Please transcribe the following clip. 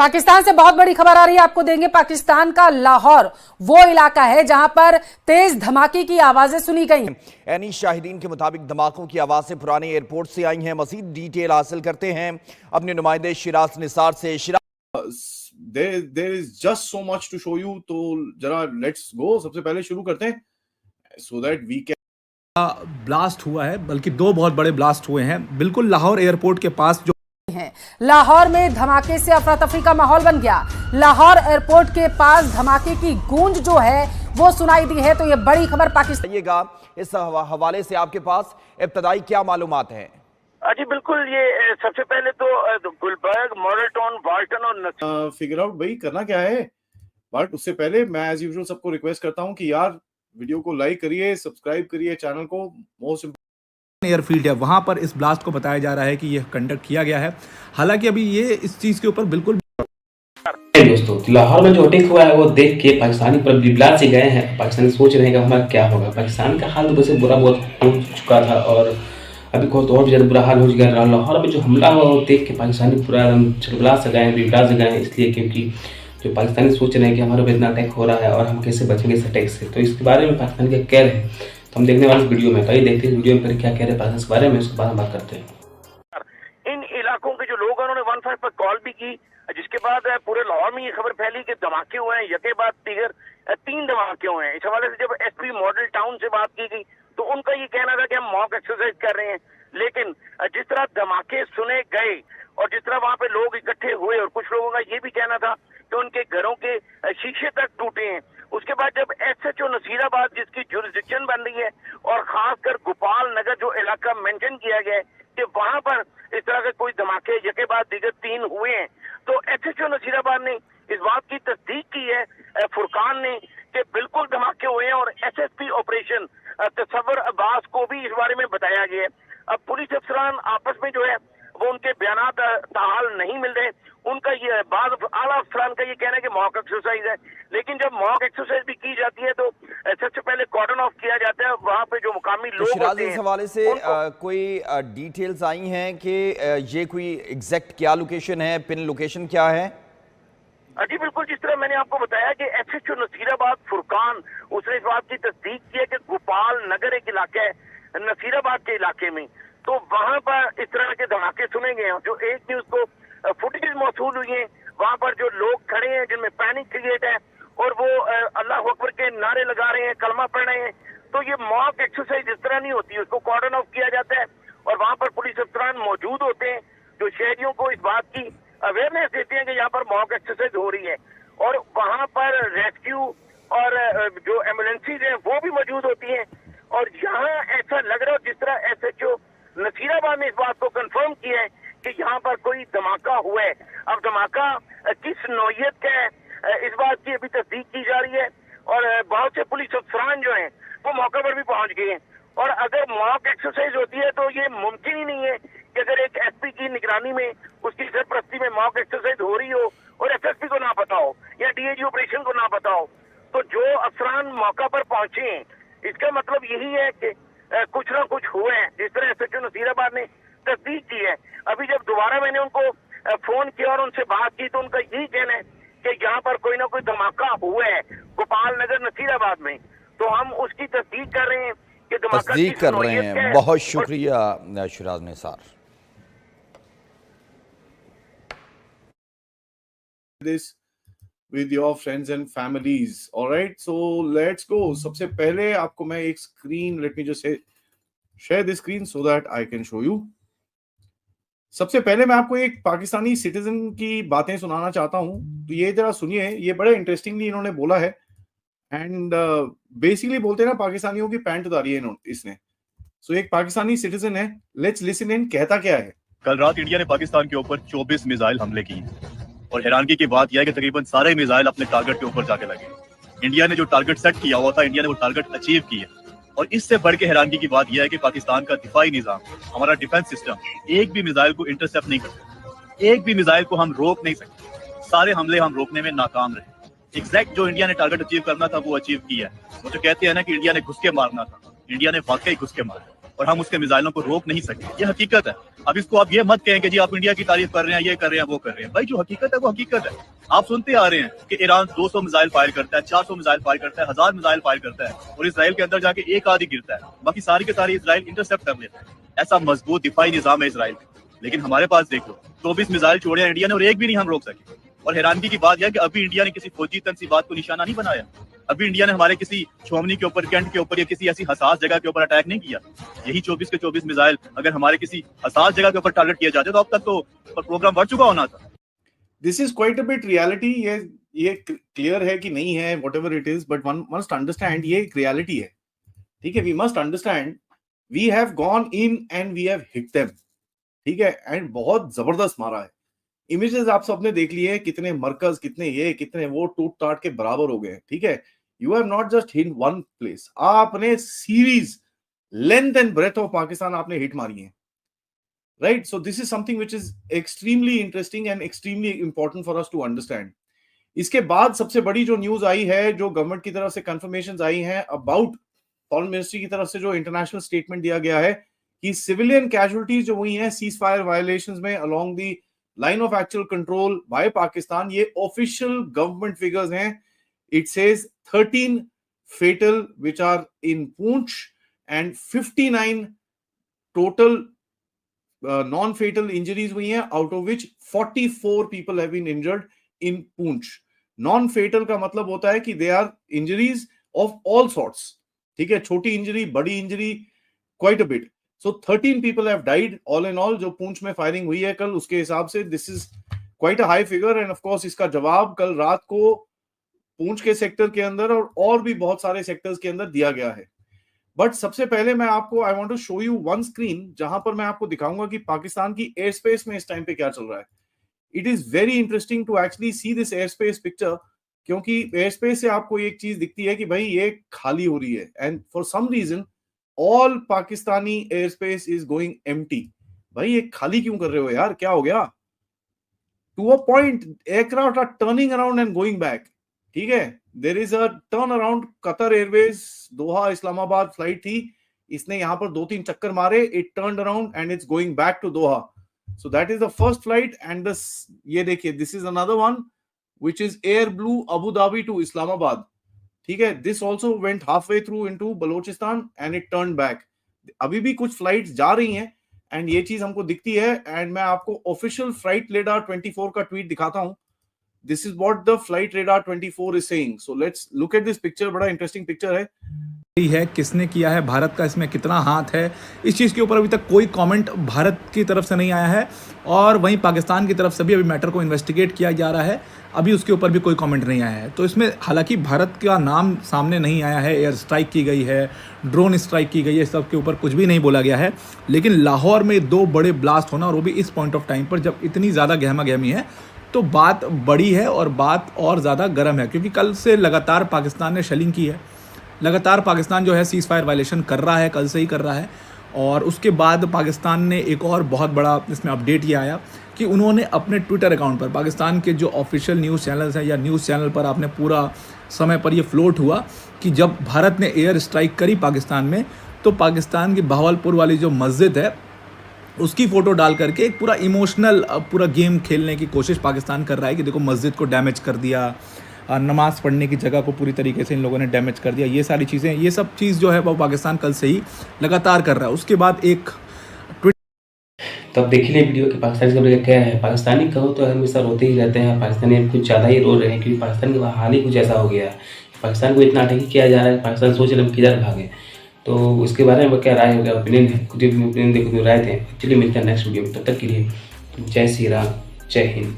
पाकिस्तान से बहुत बड़ी खबर आ रही है, आपको देंगे। पाकिस्तान का लाहौर वो इलाका है जहां पर तेज धमाके की आवाजें सुनी गई। एनी शाहिदीन के मुताबिक धमाकों की आवाजें पुराने एयरपोर्ट से आई हैं। मजीद डिटेल हासिल करते हैं अपने नुमाइंदे शिराज निसार से। There is just so much to show you, तो जरा लेट्स गो। सबसे पहले शुरू करते हैं so that we can blast हुआ है, बल्कि दो बहुत बड़े ब्लास्ट हुए हैं बिल्कुल लाहौर एयरपोर्ट के पास जो है। लाहौर में धमाके से अफरा तफरी का माहौल बन गया। लाहौर एयरपोर्ट के पास धमाके की गूंज जो है वो सुनाई दी है। तो ये बड़ी खबर पाकिस्तान। इस हवाले से आपके पास इब्तदाई क्या मालूमात हैं? जी बिल्कुल, ये सबसे पहले तो गुलबर्ग, मॉडल टाउन, वाल्टन और फिगर आउट भाई करना क्या है। बट उससे पहले मैं एज यूजुअल सबको रिक्वेस्ट करता हूं कि यार वीडियो को लाइक करिए, सब्सक्राइब करिए चैनल को। मोस्ट एयरफील्ड है वहां पर इस ब्लास्ट को बताया जा रहा है कि यह कंडक्ट किया गया है। हालांकि अभी ये इस चीज के ऊपर बिल्कुल दोस्तों, लाहौर में जो अटैक हुआ है वो देख के पाकिस्तानी पर बिबला से गए हैं। पाकिस्तानी सोच रहे हैं कि हमारा क्या होगा। पाकिस्तान का हाल तो वैसे बुरा बहुत हो चुका था और अभी बहुत और भी ज़्यादा बुरा हाल हो गया। लाहौर में जो हमला हुआ वो देख के पाकिस्तानी पूरा छलबला से गए, बिबला से गए, इसलिए क्योंकि जो पाकिस्तानी सोच रहे हैं कि हमारे पर इतना अटैक हो रहा है और हम कैसे बचेंगे इस अटैक से। तो इसके बारे में पाकिस्तान क्या कह रहे हैं तो हम देखने वाले इस वीडियो में। तो ये देखते हैं वीडियो में फिर क्या कह रहे हैं पाकिस्तान के बारे में, उसके बाद हम बात करते हैं। इन इलाकों के जो लोग हैं उन्होंने 15 पर कॉल भी की, जिसके बाद पूरे लाहौर में ये खबर फैली कि धमाके हुए हैं। यके बाद दीगर 3 धमाके हुए हैं। इस हवाले से जब एसपी मॉडल टाउन से बात की गई तो उनका ये कहना था कि हम मॉक एक्सरसाइज कर रहे हैं। लेकिन जिस तरह धमाके सुने गए और जिस तरह वहां पे लोग इकट्ठे हुए और कुछ लोगों का ये भी कहना था कि उनके घरों के शीशे तक टूटे हैं। उसके बाद जब एसएचओ नसीराबाद, जिसकी जुरिस्डिक्शन बन रही है, और खासकर गोपाल नगर जो इलाका मेंशन किया गया है कि वहां पर इस तरह के कोई धमाके यके बाद दीगर 3 हुए हैं, तो एसएचओ नसीराबाद ने इस बात की तस्दीक की है फुरकान ने कि बिल्कुल धमाके हुए हैं। और एसएसपी ऑपरेशन तसव्वुर अब्बास को भी इस बारे में बताया गया है। अब पुलिस अफसरान आपस में जो है वो उनके बयानात ताहाल नहीं मिल रहे। उनका ये बाद आला अफसरान का ये कहना है कि मॉक एक्सरसाइज है। लेकिन जब मॉक एक्सरसाइज भी की जाती है तो सबसे पहले कॉर्डन ऑफ किया जाता है वहां पे जो मुकामी लोग होते हैं। इस हवाले से कोई डिटेल्स आई हैं कि ये कोई एग्जैक्ट क्या लोकेशन है, पिन लोकेशन क्या है? जी बिल्कुल, जिस तरह मैंने आपको बताया कि एसएचओ नसीराबाद फुरकान उसने इस बात की तस्दीक की है कि गोपाल नगर एक इलाका है नसीराबाद के इलाके में, तो वहां पर इस तरह के धमाके सुने गए हैं। जो एक न्यूज को फुटेज मौसूल हुई है, वहां पर जो लोग खड़े हैं जिनमें पैनिक क्रिएट है और वो अल्लाह अकबर के नारे लगा रहे हैं, कलमा पढ़ रहे हैं। तो ये मॉक एक्सरसाइज इस तरह नहीं होती, उसको कॉर्डन ऑफ किया जाता है और वहां पर पुलिस अफसरान मौजूद होते हैं जो शहरियों को इस बात की अवेयरनेस देते हैं कि यहाँ पर मॉक एक्सरसाइज हो रही है। और वहां पर रेस्क्यू और जो एम्बुलेंसेज हैं वो भी मौजूद होती हैं। और यहाँ ऐसा लग रहा है जिस तरह एसएचओ नसीराबाद ने इस बात को कंफर्म किया है कि यहाँ पर कोई धमाका हुआ है। अब धमाका किस नौयत का है इस बात की अभी तस्दीक की जा रही है। और बहुत से पुलिस अफसरान जो हैं वो मौके पर भी पहुंच गए हैं। और अगर मॉक एक्सरसाइज होती है तो ये मुमकिन ही नहीं है कि अगर एक एसपी की निगरानी में, उसकी सरपरस्ती में मॉक एक्सरसाइज हो रही हो और एसएसपी को ना पता हो या डीएजी ऑपरेशन को ना पता हो। तो जो अफसरान मौका पर पहुंचे हैं इसका मतलब यही है कि कुछ ना कुछ हुए हैं, जिस तरह एसएचओ नसीराबाद ने तस्दीक की है। अभी जब दोबारा मैंने उनको फोन किया और उनसे बात की तो उनका यही कहना है कि यहाँ पर कोई ना कोई धमाका हुआ है गोपाल नगर नसीराबाद में। तो हम उसकी तस्दीक कर रहे हैं कि धमाका तस्दीक कर रहे हैं। बहुत शुक्रिया Siraj Nisar. this with your friends and families. All right, so let's go. सबसे पहले आपको मैं एक screen, let me just say share this screen so that I can show you. सबसे पहले मैं आपको एक पाकिस्तानी सिटीजन की बातें सुनाना चाहता हूं, तो ये जरा सुनिए। ये बड़े इंटरेस्टिंगली इन्होंने बोला है एंड बेसिकली बोलते हैं ना पाकिस्तानियों की पैंट उतारी है इसने। सो एक पाकिस्तानी सिटीजन है, लेट्स लिसन इन, कहता क्या है। कल रात इंडिया ने पाकिस्तान के ऊपर 24 मिसाइल हमले किए और हैरानगी की बात यह है कि तकरीबन सारे मिसाइल अपने टारगेट के ऊपर जाके लगे। इंडिया ने जो टारगेट सेट किया हुआ था, इंडिया ने वो टारगेट अचीव किया। और इससे बढ़ के हैरानगी की बात यह है कि पाकिस्तान का दिफाई निजाम, हमारा डिफेंस सिस्टम एक भी मिसाइल को इंटरसेप्ट नहीं कर सकता, एक भी मिसाइल को हम रोक नहीं सकते। सारे हमले हम रोकने में नाकाम रहे। एग्जैक्ट जो इंडिया ने टारगेट अचीव करना था वो अचीव किया है। वो जो कहते हैं ना कि इंडिया ने घुस के मारना था, इंडिया ने वाकई घुस के मारा। और हम उसके मिसाइलों को रोक नहीं सके। ये हकीकत है। अब इसको आप ये मत कहें कि जी आप इंडिया की तारीफ कर रहे हैं, ये कर रहे हैं, वो कर रहे हैं। भाई जो हकीकत है वो हकीकत है। आप सुनते आ रहे हैं कि ईरान 200 मिसाइल फायर करता है, 400 मिसाइल फायर करता है, 1000 मिसाइल फायर करता है, और इसराइल के अंदर जाके एक आदि गिरता है, बाकी सारी के सारी इसराइल इंटरसेप्ट कर लेता है। ऐसा मजबूत दिफाई निजाम है इसराइल का। लेकिन हमारे पास देख लो 24 मिसाइल छोड़े इंडिया ने और एक भी नहीं हम रोक सके। और हैरानगी की बात यह है कि अभी इंडिया ने किसी फौजी तनसीबात को निशाना नहीं बनाया। अभी इंडिया ने हमारे किसी छोमनी के ऊपर, कैंट के ऊपर या किसी ऐसी हसास जगह के ऊपर अटैक नहीं किया। यही 24 के 24 मिसाइल अगर हमारे किसी हसास जगह के ऊपर टारगेट किए जाते तो अब तक तो प्रोग्राम बढ़ चुका होना था। This is quite a bit reality. ये क्लियर है कि नहीं है, whatever it is, but one must understand ये एक रियलिटी है। ठीक है, we must understand we have gone in and we have hit them. ठीक है, एंड बहुत जबरदस्त मारा है। इमेजेस आप सबने देख लिए, कितने मरकज, कितने ये, कितने वो, टूट टाट के बराबर हो गए। ठीक है, you have not just hit one place, आपने series length and breadth of Pakistan आपने हिट मारी है। Right, so this is something which is extremely interesting and extremely important for us to understand. इसके बाद सबसे बड़ी जो न्यूज आई है, जो गवर्नमेंट की तरफ से कंफर्मेशंस आई हैं अबाउट, फॉरेन मिनिस्ट्री की तरफ से जो इंटरनेशनल स्टेटमेंट दिया गया है कि सिविलियन कैजुअलिटीज जो हुई हैं सीज फायर वायलेशंस में along the line of actual control by Pakistan, ये ऑफिशियल गवर्नमेंट फिगर्स हैं। It says 13 fatal which are in Poonch and 59 total non-fatal injuries हुई हैं, out of which 44 people have been injured in Poonch. Non-fatal का मतलब होता है कि they are injuries of all sorts. ठीक है, छोटी इंजरी, बड़ी injury, quite a bit. So 13 people have died all in all. जो पूंछ में फायरिंग हुई है कल, उसके हिसाब से this is quite a high figure and of course इसका जवाब कल रात को पूंछ के सेक्टर के अंदर और भी बहुत सारे सेक्टर्स के अंदर दिया गया है। बट सबसे पहले मैं आपको I want to show you one screen जहां पर मैं आपको दिखाऊंगा कि पाकिस्तान की एयर स्पेस में इस टाइम पे क्या चल रहा है। It is very interesting to actually see this air space picture, क्योंकि एयर स्पेस से आपको एक चीज दिखती है कि भाई ये खाली हो रही है and for some reason all Pakistani air space is going empty. भाई ये खाली क्यों कर रहे हो यार, क्या हो गया? To a point aircraft are turning around and going back. ठीक है, there is a turn around. Qatar Airways Doha Islamabad flight थी, इसने यहां पर 2-3 चक्कर मारे, it turned around and it's going back to Doha. So that is the first flight and this, ये देखिए, this is another one which is Air Blue Abu Dhabi to Islamabad. ठीक है, this also went halfway through into Balochistan and it turn back. अभी भी कुछ flights जा रही हैं एंड ये चीज हमको दिखती है एंड मैं आपको ऑफिशियल फ्लाइट रेडार 24 का ट्वीट दिखाता हूं। This is what the flight radar 24 is saying. So let's look at this picture. बड़ा इंटरेस्टिंग पिक्चर है। किसने किया है, भारत का इसमें कितना हाथ है, इस चीज़ के ऊपर अभी तक कोई कमेंट भारत की तरफ से नहीं आया है और वहीं पाकिस्तान की तरफ से भी अभी मैटर को इन्वेस्टिगेट किया जा रहा है, अभी उसके ऊपर भी कोई कमेंट नहीं आया है। तो इसमें हालांकि भारत का नाम सामने नहीं आया है, एयर स्ट्राइक की गई है, ड्रोन स्ट्राइक की गई है, सब के ऊपर कुछ भी नहीं बोला गया है। लेकिन लाहौर में 2 बड़े ब्लास्ट होना और वो भी इस पॉइंट ऑफ टाइम पर जब इतनी ज़्यादा गहमा गहमी है, तो बात बड़ी है और बात और ज़्यादा गर्म है, क्योंकि कल से लगातार पाकिस्तान ने शेलिंग की है। लगातार पाकिस्तान जो है सीज़ फायर वायलेशन कर रहा है, कल से ही कर रहा है। और उसके बाद पाकिस्तान ने एक और बहुत बड़ा इसमें अपडेट ये आया कि उन्होंने अपने ट्विटर अकाउंट पर, पाकिस्तान के जो ऑफिशियल न्यूज़ चैनल्स हैं या न्यूज़ चैनल पर आपने पूरा समय पर ये फ्लोट हुआ कि जब भारत ने एयर स्ट्राइक करी पाकिस्तान में, तो पाकिस्तान की बहावलपुर वाली जो मस्जिद है उसकी फ़ोटो डाल करके एक पूरा इमोशनल पूरा गेम खेलने की कोशिश पाकिस्तान कर रहा है कि देखो मस्जिद को डैमेज कर दिया, नमाज पढ़ने की जगह को पूरी तरीके से इन लोगों ने डैमेज कर दिया। ये सारी चीज़ें, ये सब चीज़ जो है वो पाकिस्तान कल से ही लगातार कर रहा है। उसके बाद एक तो अब देख लें वीडियो के पाकिस्तानी सब क्या है। पाकिस्तानी कहो तो हमेशा रोते ही रहते हैं, पाकिस्तानी कुछ ज़्यादा ही रो रहे हैं क्योंकि पाकिस्तान के हाल ही कुछ ऐसा हो गया है। पाकिस्तान को इतना अटैक किया जा रहा है, पाकिस्तान सोच रहे हैं किधर भागे। तो उसके बारे में क्या राय हो गया, ओपिनियन है, खुद ओपिनियन देखो राय थे। चलिए मिलते हैं नेक्स्ट वीडियो में, तब तक के लिए जय श्री राम, जय हिंद।